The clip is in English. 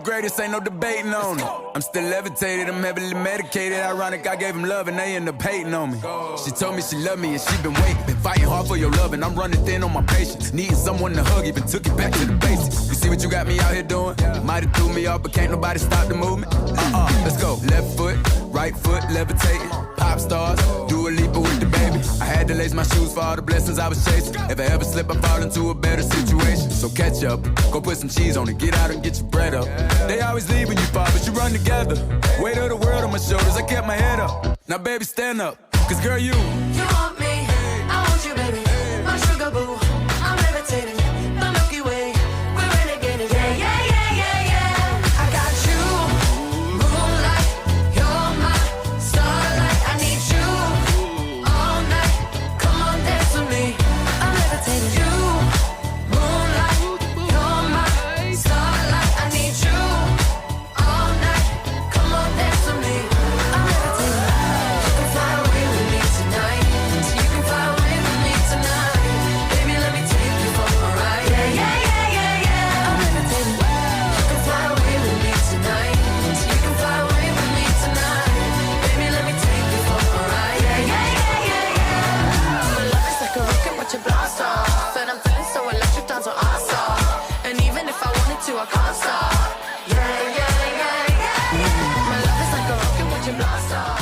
greatest, ain't no debating on it. I'm still levitated, I'm heavily medicated. Ironic, I gave him love and they end up hating on me. She told me she loved me and she been waiting. Been fighting hard for your love and I'm running thin on my patience. Needing someone to hug, even took it back to the basics. You see what you got me out here doing? Might have threw me off, but can't nobody stop the movement. Let's go. Left foot, right foot, levitating. Pop stars, do a leap with the baby. I had to lace my shoes for all the blessings I was chasing. If I ever slip, I fall into a better situation. So catch up, go put some cheese on it, get out and get your bread up. They always leave when you fall, but you run together. Weight of the world on my shoulders, I kept my head up. Now baby, stand up, cause girl, you want me, I want you, baby. My sugar boo, I'm levitating. The Milky Way, we're renegading. Yeah, yeah, yeah, yeah, yeah. I got you, moonlight. You're my starlight. I need you all night. Come on, dance with me. I'm levitating. You, moonlight. You're my starlight. I need you all night. Come on, dance with me. I'm levitating. You can fly away with me tonight. You can fly away with me tonight. Baby, let me take you for a ride. Yeah, yeah, yeah, yeah, yeah. I'm levitating. You can fly away with me tonight. You can fly away with me tonight. Baby, let me take you for a ride. Yeah, yeah, yeah, yeah, yeah. My love is like a rocket, watch it blast off. And I'm feeling so electric, down so awesome. And even if I wanted to, I can't stop. Yeah, yeah, yeah, yeah, yeah. My love is like a rocket, watch it blast off.